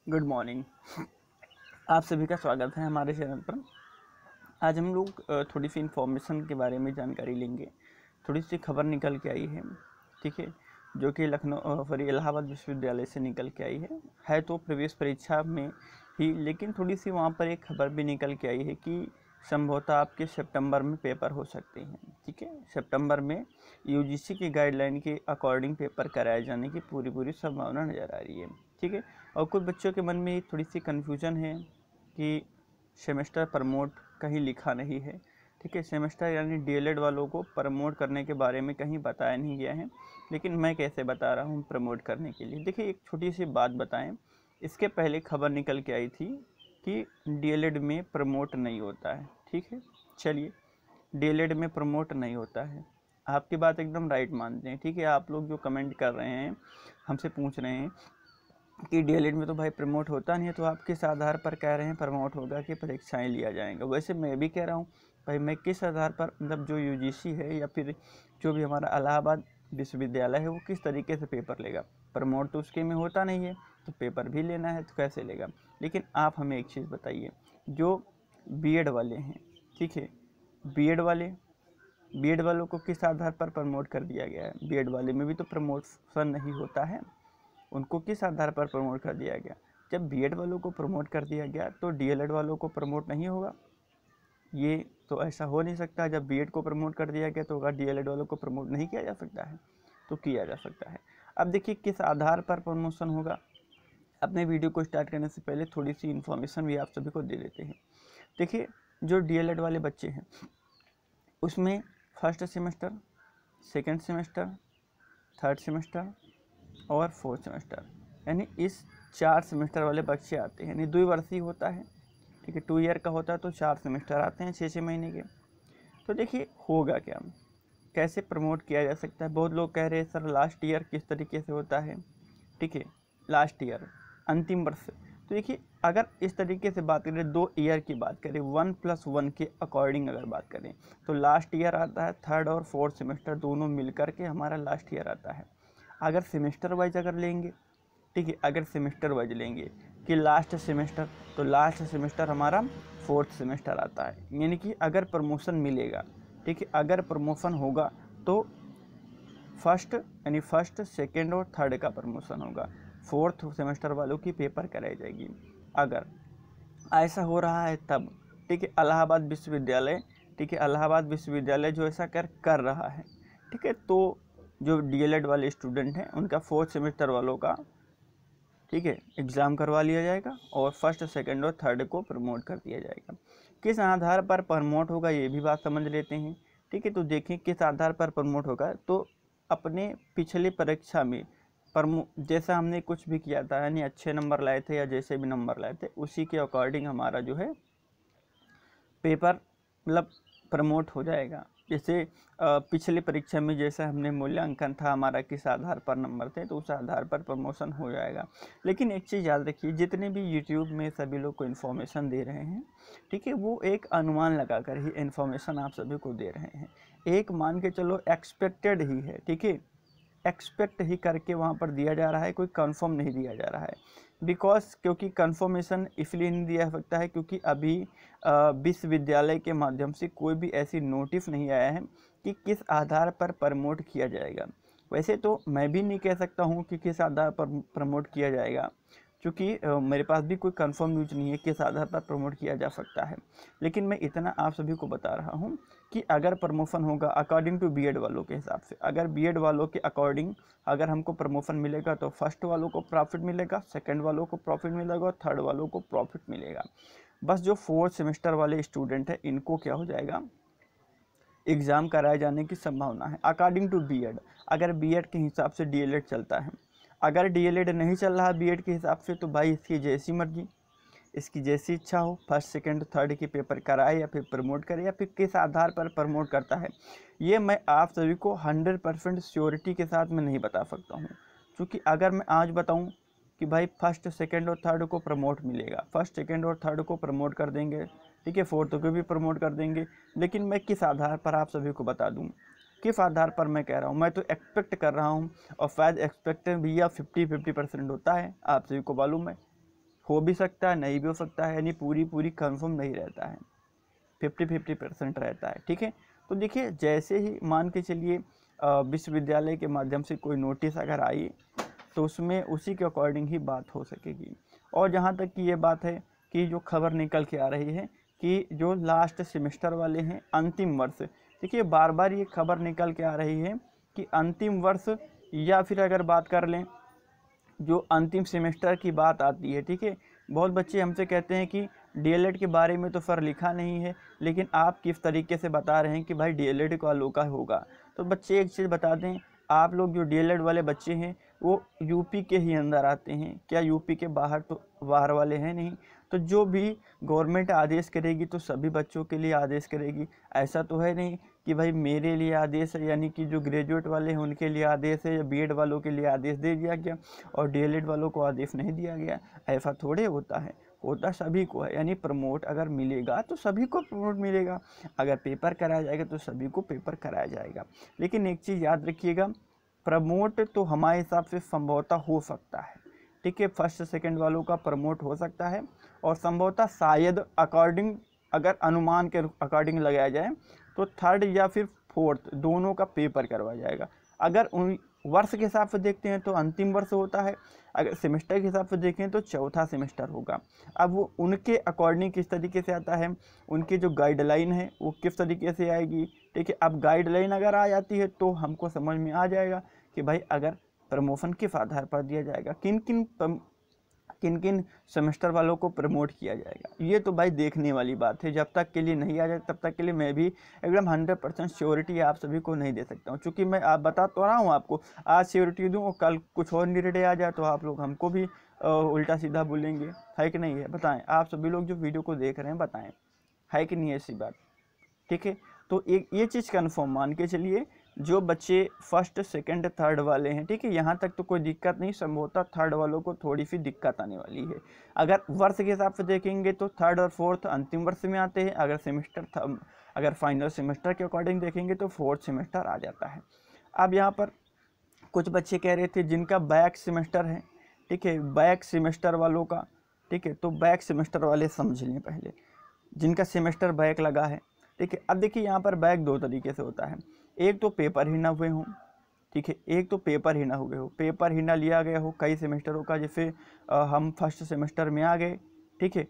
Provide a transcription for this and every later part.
Good morning. आप सभी का स्वागत है हमारे चैनल पर। आज हम लोग थोड़ी सी इन्फॉर्मेशन के बारे में जानकारी लेंगे। थोड़ी सी खबर निकल के आई है, ठीक है, जो कि लखनऊ इलाहाबाद विश्वविद्यालय से निकल के आई है तो प्रवेश परीक्षा में ही, लेकिन थोड़ी सी वहाँ पर एक खबर भी निकल के आई है कि संभवतः आपके सितंबर में पेपर हो सकते हैं। ठीक है, सितंबर में यूजीसी की गाइडलाइन के अकॉर्डिंग पेपर कराए जाने की पूरी संभावना नज़र आ रही है। ठीक है, और कुछ बच्चों के मन में थोड़ी सी कन्फ्यूजन है कि सेमेस्टर प्रमोट कहीं लिखा नहीं है। ठीक है, सेमेस्टर यानी डीएलएड वालों को प्रमोट करने के बारे में कहीं बताया नहीं गया है, लेकिन मैं कैसे बता रहा हूँ प्रमोट करने के लिए। देखिए, एक छोटी सी बात बताएं। इसके पहले खबर निकल के आई थी कि डीएलएड में प्रमोट नहीं होता है। ठीक है, चलिए, डीएलएड में प्रमोट नहीं होता है, आपकी बात एकदम राइट मानते हैं। ठीक है, आप लोग जो कमेंट कर रहे हैं, हमसे पूछ रहे हैं कि डीएलएड में तो भाई प्रमोट होता नहीं है, तो आप किस आधार पर कह रहे हैं प्रमोट होगा कि परीक्षाएं लिया जाएगा। वैसे मैं भी कह रहा हूँ भाई, मैं किस आधार पर, मतलब जो यूजीसी है या फिर जो भी हमारा इलाहाबाद विश्वविद्यालय है वो किस तरीके से पेपर लेगा। प्रमोट तो उसके में होता नहीं है, तो पेपर भी लेना है तो कैसे लेगा। लेकिन आप हमें एक चीज़ बताइए, जो बीएड वाले हैं, ठीक है, बीएड वालों को किस आधार पर प्रमोट कर दिया गया है। बीएड वाले में भी तो प्रमोशन नहीं होता है, उनको किस आधार पर प्रमोट कर दिया गया। जब बीएड वालों को प्रमोट कर दिया गया तो डीएलएड वालों को प्रमोट नहीं होगा, ये तो ऐसा हो नहीं सकता। जब बीएड को प्रमोट कर दिया गया तो होगा, डीएलएड वालों को प्रमोट नहीं किया जा सकता है, तो किया जा सकता है। अब देखिए किस आधार पर प्रमोशन होगा। अपने वीडियो को स्टार्ट करने से पहले थोड़ी सी इन्फॉर्मेशन भी आप सभी को दे देते हैं। देखिए, जो डीएलएड वाले बच्चे हैं उसमें first semester, second semester, third semester और फोर्थ सेमेस्टर, यानी इस 4 सेमेस्टर वाले बच्चे आते हैं। यानी 2 वर्षीय होता है, ठीक है, 2 ईयर का होता है, तो 4 सेमेस्टर आते हैं 6 महीने के। तो देखिए होगा क्या, कैसे प्रमोट किया जा सकता है। बहुत लोग कह रहे हैं सर लास्ट ईयर किस तरीके से होता है। ठीक है, लास्ट ईयर अंतिम वर्ष। तो देखिए, अगर इस तरीके से बात करें, 2 ईयर की बात करें, 1+1 के अकॉर्डिंग अगर बात करें, तो लास्ट ईयर आता है, थर्ड और फोर्थ सेमेस्टर दोनों मिलकर के हमारा लास्ट ईयर आता है। अगर सेमेस्टर वाइज अगर लेंगे, ठीक है, अगर सेमेस्टर वाइज लेंगे कि लास्ट सेमेस्टर, तो लास्ट सेमेस्टर हमारा फोर्थ सेमेस्टर आता है। यानी कि अगर प्रमोशन मिलेगा, ठीक है, अगर प्रमोशन होगा तो फर्स्ट यानी फर्स्ट, सेकेंड और थर्ड का प्रमोशन होगा, फोर्थ सेमेस्टर वालों की पेपर कराई जाएगी। अगर ऐसा हो रहा है तब, ठीक है, इलाहाबाद विश्वविद्यालय, ठीक है, इलाहाबाद विश्वविद्यालय जो ऐसा कर रहा है, ठीक है, तो जो डीएलएड वाले स्टूडेंट हैं उनका फोर्थ सेमेस्टर वालों का, ठीक है, एग्ज़ाम करवा लिया जाएगा और फर्स्ट, सेकंड और थर्ड को प्रमोट कर दिया जाएगा। किस आधार पर प्रमोट होगा ये भी बात समझ लेते हैं। ठीक है, तो देखें किस आधार पर प्रमोट होगा। तो अपने पिछले परीक्षा में जैसा हमने कुछ भी किया था, यानी अच्छे नंबर लाए थे या जैसे भी नंबर लाए थे, उसी के अकॉर्डिंग हमारा जो है पेपर मतलब प्रमोट हो जाएगा। जैसे पिछले परीक्षा में जैसा हमने मूल्यांकन था हमारा, किस आधार पर नंबर थे, तो उस आधार पर प्रमोशन हो जाएगा। लेकिन एक चीज़ याद रखिए, जितने भी यूट्यूब में सभी लोग को इन्फॉर्मेशन दे रहे हैं, ठीक है, वो एक अनुमान लगा कर ही इन्फॉर्मेशन आप सभी को दे रहे हैं। एक मान के चलो एक्सपेक्टेड ही है, ठीक है, एक्सपेक्ट ही करके वहाँ पर दिया जा रहा है, कोई कंफर्म नहीं दिया जा रहा है। क्योंकि कंफर्मेशन इसलिए नहीं दिया सकता है क्योंकि अभी विश्वविद्यालय के माध्यम से कोई भी ऐसी नोटिस नहीं आया है कि किस आधार पर प्रमोट किया जाएगा। वैसे तो मैं भी नहीं कह सकता हूँ कि किस आधार पर प्रमोट किया जाएगा, क्योंकि मेरे पास भी कोई कंफर्म न्यूज नहीं है किस आधार पर प्रमोट किया जा सकता है। लेकिन मैं इतना आप सभी को बता रहा हूँ कि अगर प्रमोशन होगा अकॉर्डिंग टू बीएड वालों के हिसाब से, अगर बीएड वालों के अकॉर्डिंग अगर हमको प्रमोशन मिलेगा तो फर्स्ट वालों को प्रॉफिट मिलेगा, सेकंड वालों को प्रॉफिट मिलेगा और थर्ड वालों को प्रॉफिट मिलेगा। बस जो फोर्थ सेमेस्टर वाले स्टूडेंट हैं इनको क्या हो जाएगा, एग्ज़ाम कराए जाने की संभावना है अकॉर्डिंग टू बीएड। अगर बीएड के हिसाब से डीएलएड चलता है, अगर डीएलएड नहीं चल रहा बीएड के हिसाब से, तो भाई इसकी जैसी मर्जी, इसकी जैसी इच्छा हो, फर्स्ट, सेकंड, थर्ड के पेपर कराए या फिर प्रमोट करे, या फिर किस आधार पर प्रमोट करता है, ये मैं आप सभी को 100% श्योरिटी के साथ मैं नहीं बता सकता हूँ। क्योंकि अगर मैं आज बताऊँ कि भाई फर्स्ट, सेकंड और थर्ड को प्रमोट मिलेगा, फर्स्ट, सेकंड और थर्ड को प्रमोट कर देंगे, ठीक है, फोर्थ को भी प्रमोट कर देंगे, लेकिन मैं किस आधार पर आप सभी को बता दूँ, किस आधार पर मैं कह रहा हूँ। मैं तो एक्सपेक्ट कर रहा हूँ, और शायद एक्सपेक्ट भी या 50-50% होता है, आप सभी को मालूम है, हो भी सकता है, नहीं भी हो सकता है, यानी पूरी कंफर्म नहीं रहता है, 50-50% रहता है। ठीक है, तो देखिए जैसे ही मान के चलिए विश्वविद्यालय के माध्यम से कोई नोटिस अगर आई तो उसमें उसी के अकॉर्डिंग ही बात हो सकेगी। और जहाँ तक कि ये बात है कि जो खबर निकल के आ रही है कि जो लास्ट सेमेस्टर वाले हैं, अंतिम वर्ष, देखिए बार बार ये खबर निकल के आ रही है कि अंतिम वर्ष, या फिर अगर बात कर लें जो अंतिम सेमेस्टर की बात आती है। ठीक है, बहुत बच्चे हमसे कहते हैं कि डीएलएड के बारे में तो सर लिखा नहीं है, लेकिन आप किस तरीके से बता रहे हैं कि भाई डीएलएड वालों का होगा। तो बच्चे एक चीज़ बता दें, आप लोग जो डीएलएड वाले बच्चे हैं वो यूपी के ही अंदर आते हैं क्या, यूपी के बाहर तो बाहर वाले हैं नहीं। तो जो भी गवर्नमेंट आदेश करेगी तो सभी बच्चों के लिए आदेश करेगी। ऐसा तो है नहीं कि भाई मेरे लिए आदेश है, यानी कि जो ग्रेजुएट वाले हैं उनके लिए आदेश है, या बीएड वालों के लिए आदेश दे दिया गया और डीएलएड वालों को आदेश नहीं दिया गया। ऐसा थोड़े होता है, होता सभी को है। यानी प्रमोट अगर मिलेगा तो सभी को प्रमोट मिलेगा, अगर पेपर कराया जाएगा तो सभी को पेपर कराया जाएगा। लेकिन एक चीज़ याद रखिएगा, प्रमोट तो हमारे हिसाब से संभवतः हो सकता है। ठीक है, फर्स्ट सेकंड वालों का प्रमोट हो सकता है, और संभवतः शायद अकॉर्डिंग, अगर अनुमान के अकॉर्डिंग लगाया जाए तो थर्ड या फिर फोर्थ दोनों का पेपर करवाया जाएगा। अगर उन वर्ष के हिसाब से देखते हैं तो अंतिम वर्ष होता है, अगर सेमेस्टर के हिसाब से देखें तो चौथा सेमेस्टर होगा। अब वो उनके अकॉर्डिंग किस तरीके से आता है, उनकी जो गाइडलाइन है वो किस तरीके से आएगी। ठीक है, अब गाइडलाइन अगर आ जाती है तो हमको समझ में आ जाएगा कि भाई अगर प्रमोशन किस आधार पर दिया जाएगा, किन किन सेमेस्टर वालों को प्रमोट किया जाएगा। ये तो भाई देखने वाली बात है, जब तक के लिए नहीं आ जाए तब तक के लिए मैं भी एकदम 100% श्योरिटी आप सभी को नहीं दे सकता हूँ। चूँकि मैं आप बता तो रहा हूँ आपको, आज श्योरिटी दूँ और कल कुछ और निर्णय आ जाए तो आप लोग हमको भी उल्टा सीधा बोलेंगे, है कि नहीं है? बताएं आप सभी लोग जो वीडियो को देख रहे हैं, बताएं है कि नहीं ऐसी बात। ठीक है, तो एक ये चीज़ कन्फर्म मान के चलिए, जो बच्चे फर्स्ट सेकंड थर्ड वाले हैं, ठीक है, यहाँ तक तो कोई दिक्कत नहीं, संभवतः थर्ड वालों को थोड़ी सी दिक्कत आने वाली है। अगर वर्ष के हिसाब से देखेंगे तो थर्ड और फोर्थ अंतिम वर्ष में आते हैं, अगर फाइनल सेमेस्टर के अकॉर्डिंग देखेंगे तो फोर्थ सेमेस्टर आ जाता है। अब यहाँ पर कुछ बच्चे कह रहे थे जिनका बैक सेमेस्टर है, ठीक है, बैक सेमेस्टर वालों का, ठीक है, तो बैक सेमेस्टर वाले समझ लें पहले, जिनका सेमेस्टर बैक लगा है। ठीक है, अब देखिए यहाँ पर बैक दो तरीके से होता है, एक तो पेपर ही ना हुए हों, ठीक है, एक तो पेपर ही ना हुए हो, पेपर ही ना लिया गया हो कई सेमेस्टरों का, जैसे हम फर्स्ट सेमेस्टर में आ गए, ठीक है,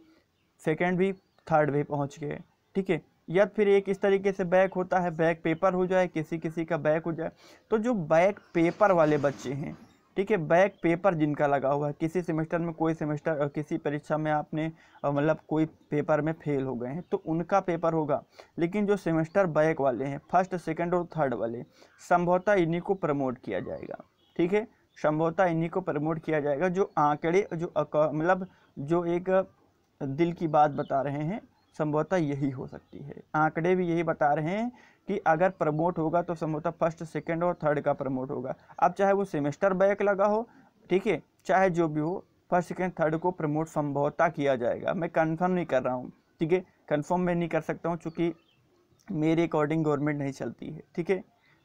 सेकंड भी थर्ड भी पहुँच गए, ठीक है, या फिर एक इस तरीके से बैक होता है, बैक पेपर हो जाए, किसी किसी का बैक हो जाए। तो जो बैक पेपर वाले बच्चे हैं, ठीक है, बैक पेपर जिनका लगा हुआ है, किसी सेमेस्टर में कोई सेमेस्टर किसी परीक्षा में आपने मतलब कोई पेपर में फेल हो गए हैं तो उनका पेपर होगा। लेकिन जो सेमेस्टर बैक वाले हैं, फर्स्ट सेकंड और थर्ड वाले, संभवतः इन्हीं को प्रमोट किया जाएगा। ठीक है, संभवतः इन्हीं को प्रमोट किया जाएगा। जो आंकड़े जो मतलब जो एक दिल की बात बता रहे हैं, संभवतः यही हो सकती है। आंकड़े भी यही बता रहे हैं कि अगर प्रमोट होगा तो संभवतः फर्स्ट सेकंड और थर्ड का प्रमोट होगा। अब चाहे वो सेमेस्टर बैक लगा हो, ठीक है, चाहे जो भी हो, फर्स्ट सेकंड थर्ड को प्रमोट संभवतः किया जाएगा। मैं कंफर्म नहीं कर रहा हूँ, ठीक है, कंफर्म मैं नहीं कर सकता हूँ चूँकि मेरे अकॉर्डिंग गवर्नमेंट नहीं चलती है। ठीक है,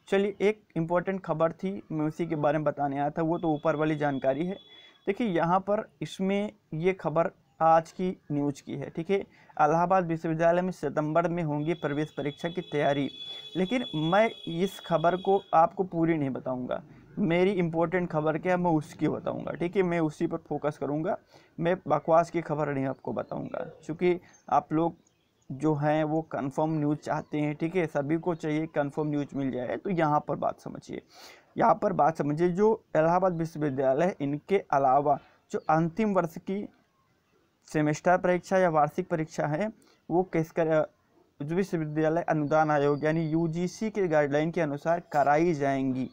चलिए एक इम्पॉर्टेंट खबर थी, मैं उसी के बारे में बताने आया था, वो तो ऊपर वाली जानकारी है। देखिए यहाँ पर इसमें ये खबर आज की न्यूज़ की है, ठीक है, इलाहाबाद विश्वविद्यालय में सितंबर में होंगी प्रवेश परीक्षा की तैयारी। लेकिन मैं इस खबर को आपको पूरी नहीं बताऊंगा, मेरी इम्पोर्टेंट खबर क्या है मैं उसकी बताऊंगा। ठीक है, मैं उसी पर फोकस करूंगा, मैं बकवास की खबर नहीं आपको बताऊंगा, क्योंकि आप लोग जो हैं वो कंफर्म न्यूज़ चाहते हैं। ठीक है, सभी को चाहिए कंफर्म न्यूज़ मिल जाए। तो यहाँ पर बात समझिए, यहाँ पर बात समझिए, जो इलाहाबाद विश्वविद्यालय, इनके अलावा जो अंतिम वर्ष की सेमेस्टर परीक्षा या वार्षिक परीक्षा है वो जो विश्वविद्यालय अनुदान आयोग यानी यूजीसी के गाइडलाइन के अनुसार कराई जाएंगी।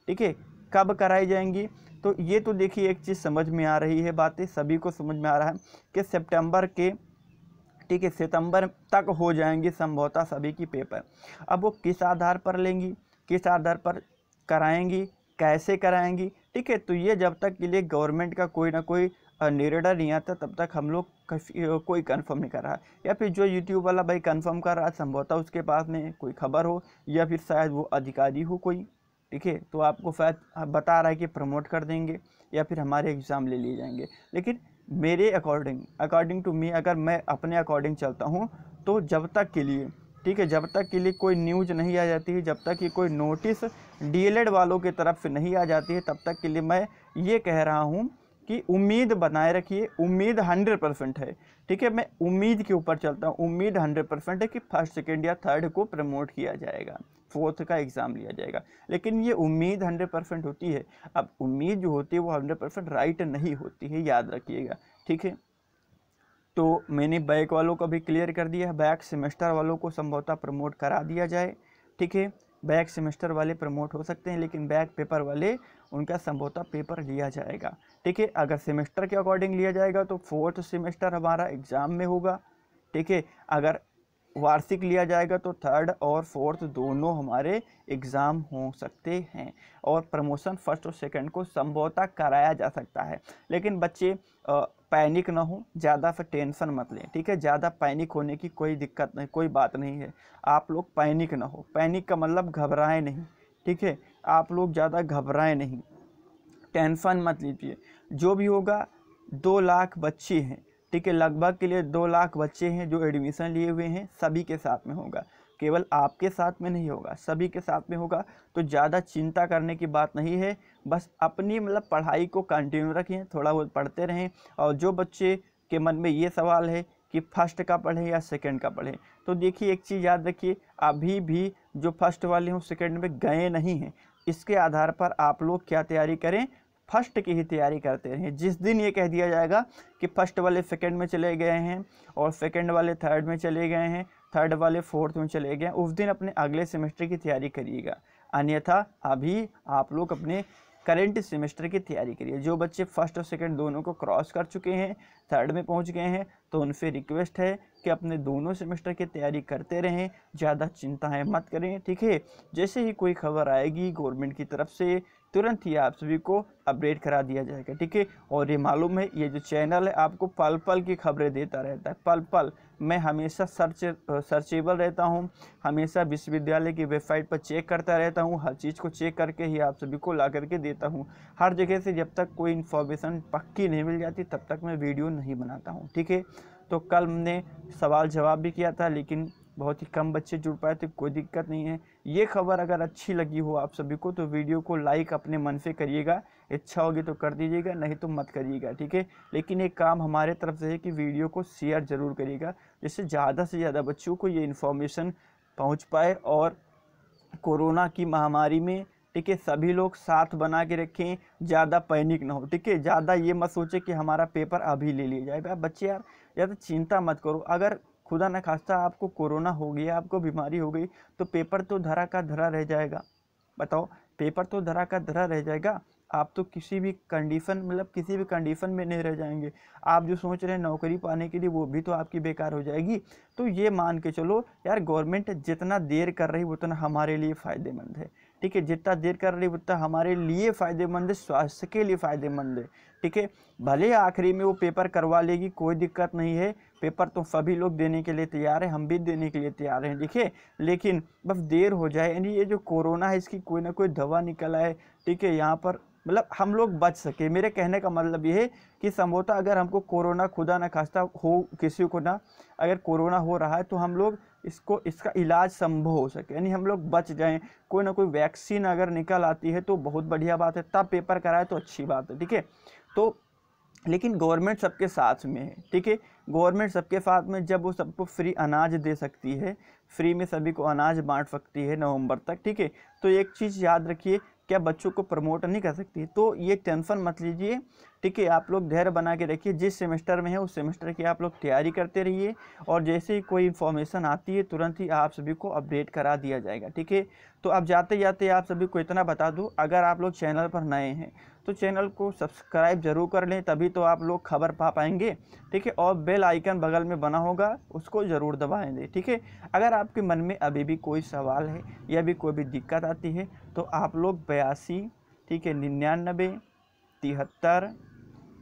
ठीक है, कब कराई जाएंगी? तो ये तो देखिए एक चीज़ समझ में आ रही है, बातें सभी को समझ में आ रहा है कि सितंबर के, ठीक है, सितंबर तक हो जाएंगी संभवतः सभी की पेपर। अब वो किस आधार पर लेंगी, किस आधार पर कराएंगी, कैसे कराएंगी, ठीक है, तो ये जब तक के लिए गवर्नमेंट का कोई ना कोई निर्णय नहीं आता तब तक हम लोग कोई कंफर्म नहीं कर रहा। या फिर जो यूट्यूब वाला भाई कंफर्म कर रहा है संभवतः उसके पास में कोई खबर हो, या फिर शायद वो अधिकारी हो कोई, ठीक है, तो आपको शायद बता रहा है कि प्रमोट कर देंगे, या फिर हमारे एग्ज़ाम ले लिए जाएंगे। लेकिन मेरे अकॉर्डिंग टू मी, अगर मैं अपने अकॉर्डिंग चलता हूँ तो जब तक के लिए, ठीक है, जब तक के लिए कोई न्यूज़ नहीं आ जाती है, जब तक कि कोई नोटिस डीएलएड वालों की तरफ से नहीं आ जाती है, तब तक के लिए मैं ये कह रहा हूँ कि उम्मीद बनाए रखिए। उम्मीद 100% है, ठीक है, मैं उम्मीद के ऊपर चलता हूँ। उम्मीद 100% है कि फर्स्ट, सेकेंड या थर्ड को प्रमोट किया जाएगा, फोर्थ का एग्ज़ाम लिया जाएगा। लेकिन ये उम्मीद 100% होती है। अब उम्मीद जो होती है वो 100% राइट नहीं होती है, याद रखिएगा, ठीक है। तो मैंने बैक वालों को भी क्लियर कर दिया है, बैक सेमेस्टर वालों को संभवतः प्रमोट करा दिया जाए, ठीक है। बैक सेमेस्टर वाले प्रमोट हो सकते हैं, लेकिन बैक पेपर वाले उनका संभवतः पेपर लिया जाएगा, ठीक है। अगर सेमेस्टर के अकॉर्डिंग लिया जाएगा तो फोर्थ सेमेस्टर हमारा एग्ज़ाम में होगा, ठीक है। अगर वार्षिक लिया जाएगा तो थर्ड और फोर्थ दोनों हमारे एग्ज़ाम हो सकते हैं, और प्रमोशन फर्स्ट और सेकंड को संभवतः कराया जा सकता है। लेकिन बच्चे पैनिक ना हो, ज़्यादा फिर टेंशन मत लें, ठीक है। ज़्यादा पैनिक होने की कोई दिक्कत नहीं, कोई बात नहीं है। आप लोग पैनिक ना हो, पैनिक का मतलब घबराएं नहीं, ठीक है। आप लोग ज़्यादा घबराएं नहीं, टेंशन मत लीजिए। जो भी होगा 2 लाख बच्चे हैं, ठीक है, लगभग के लिए 2 लाख बच्चे हैं जो एडमिशन लिए हुए हैं, सभी के साथ में होगा, केवल आपके साथ में नहीं होगा, सभी के साथ में होगा। तो ज़्यादा चिंता करने की बात नहीं है, बस अपनी मतलब पढ़ाई को कंटिन्यू रखें, थोड़ा बहुत पढ़ते रहें। और जो बच्चे के मन में ये सवाल है कि फर्स्ट का पढ़ें या सेकंड का पढ़ें, तो देखिए एक चीज़ याद रखिए, अभी भी जो फर्स्ट वाले हों सेकंड में गए नहीं हैं, इसके आधार पर आप लोग क्या तैयारी करें, फर्स्ट की ही तैयारी करते रहें। जिस दिन ये कह दिया जाएगा कि फर्स्ट वाले सेकंड में चले गए हैं और सेकंड वाले थर्ड में चले गए हैं, थर्ड वाले फोर्थ में चले गए, उस दिन अपने अगले सेमेस्टर की तैयारी करिएगा। अन्यथा अभी आप लोग अपने करेंट सेमेस्टर की तैयारी करिए। जो बच्चे फर्स्ट और सेकंड दोनों को क्रॉस कर चुके हैं, थर्ड में पहुंच गए हैं, तो उनसे रिक्वेस्ट है कि अपने दोनों सेमेस्टर की तैयारी करते रहें, ज़्यादा चिंताएं मत करें, ठीक है। जैसे ही कोई खबर आएगी गवर्नमेंट की तरफ से, तुरंत ही आप सभी को अपडेट करा दिया जाएगा, ठीक है। और ये मालूम है, ये जो चैनल है आपको पल पल की खबरें देता रहता है, पल पल। मैं हमेशा सर्चेबल रहता हूँ, हमेशा विश्वविद्यालय की वेबसाइट पर चेक करता रहता हूँ, हर चीज़ को चेक करके ही आप सभी को ला करके देता हूँ। हर जगह से जब तक कोई इन्फॉर्मेशन पक्की नहीं मिल जाती तब तक मैं वीडियो नहीं बनाता हूँ, ठीक है। तो कल हमने सवाल जवाब भी किया था, लेकिन बहुत ही कम बच्चे जुड़ पाए थे, कोई दिक्कत नहीं है। ये खबर अगर अच्छी लगी हो आप सभी को तो वीडियो को लाइक अपने मन से करिएगा, इच्छा होगी तो कर दीजिएगा, नहीं तो मत करिएगा, ठीक है। लेकिन एक काम हमारे तरफ से है कि वीडियो को शेयर ज़रूर करिएगा, जिससे ज़्यादा से ज़्यादा बच्चों को ये इन्फॉर्मेशन पहुँच पाए। और कोरोना की महामारी में, ठीक है, सभी लोग साथ बना के रखें, ज़्यादा पैनिक ना हो, ठीक है। ज़्यादा ये मत सोचे कि हमारा पेपर अभी ले लिया जाए। बच्चे यार ज़्यादा चिंता मत करो। अगर खुदा न खास्ता आपको कोरोना हो गया, आपको बीमारी हो गई, तो पेपर तो धरा का धरा रह जाएगा। बताओ, पेपर तो धरा का धरा रह जाएगा। आप तो किसी भी कंडीशन, मतलब किसी भी कंडीशन में नहीं रह जाएंगे। आप जो सोच रहे हैं नौकरी पाने के लिए, वो भी तो आपकी बेकार हो जाएगी। तो ये मान के चलो यार, गवर्नमेंट जितना देर कर रही है उतना हमारे लिए फ़ायदेमंद है, ठीक है। जितना देर कर रही है उतना हमारे लिए फ़ायदेमंद है, स्वास्थ्य के लिए फ़ायदेमंद है, ठीक है। भले आखिरी में वो पेपर करवा लेगी, कोई दिक्कत नहीं है। पेपर तो सभी लोग देने के लिए तैयार हैं, हम भी देने के लिए तैयार हैं, देखिए। लेकिन बस देर हो जाए, यानी ये जो कोरोना है इसकी कोई ना कोई दवा निकल आए, ठीक है, यहाँ पर मतलब हम लोग बच सके। मेरे कहने का मतलब ये है कि संभवतः अगर हमको कोरोना खुदा न खास्ता हो, किसी को ना अगर कोरोना हो रहा है, तो हम लोग इसका इलाज संभव हो सके, यानी हम लोग बच जाएं। कोई ना कोई वैक्सीन अगर निकल आती है तो बहुत बढ़िया बात है, तब पेपर कराए तो अच्छी बात है, ठीक है। तो लेकिन गवर्नमेंट सबके साथ में है, ठीक है। गवर्नमेंट सबके साथ में, जब वो सबको फ्री अनाज दे सकती है, फ्री में सभी को अनाज बांट सकती है नवंबर तक, ठीक है। तो एक चीज़ याद रखिए, क्या बच्चों को प्रमोट नहीं कर सकती? तो ये टेंशन मत लीजिए, ठीक है। आप लोग धैर्य बना के रखिए, जिस सेमेस्टर में है उस सेमेस्टर की आप लोग तैयारी करते रहिए, और जैसे ही कोई इन्फॉर्मेशन आती है तुरंत ही आप सभी को अपडेट करा दिया जाएगा, ठीक है। तो अब जाते जाते आप सभी को इतना बता दूं, अगर आप लोग चैनल पर नए हैं तो चैनल को सब्सक्राइब जरूर कर लें, तभी तो आप लोग खबर पा पाएंगे, ठीक है। और बेल आइकन बगल में बना होगा, उसको ज़रूर दबाएं दें, ठीक है। अगर आपके मन में अभी भी कोई सवाल है या भी कोई भी दिक्कत आती है तो आप लोग 82, ठीक है, 99 73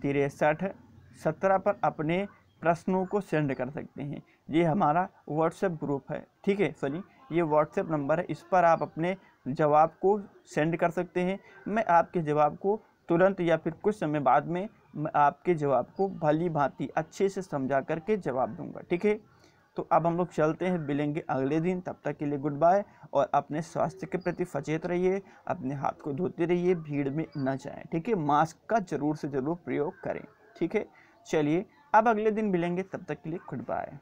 63 17 पर अपने प्रश्नों को सेंड कर सकते हैं। ये हमारा व्हाट्सएप ग्रुप है, ठीक है, सॉरी ये व्हाट्सएप नंबर है, इस पर आप अपने जवाब को सेंड कर सकते हैं। मैं आपके जवाब को तुरंत या फिर कुछ समय बाद में मैं आपके जवाब को भली भांति अच्छे से समझा करके जवाब दूंगा। ठीक है, तो अब हम लोग चलते हैं, मिलेंगे अगले दिन। तब तक के लिए गुड बाय, और अपने स्वास्थ्य के प्रति सचेत रहिए, अपने हाथ को धोते रहिए, भीड़ में न जाएं। ठीक है, मास्क का जरूर से जरूर प्रयोग करें। ठीक है, चलिए अब अगले दिन मिलेंगे, तब तक के लिए गुड बाय।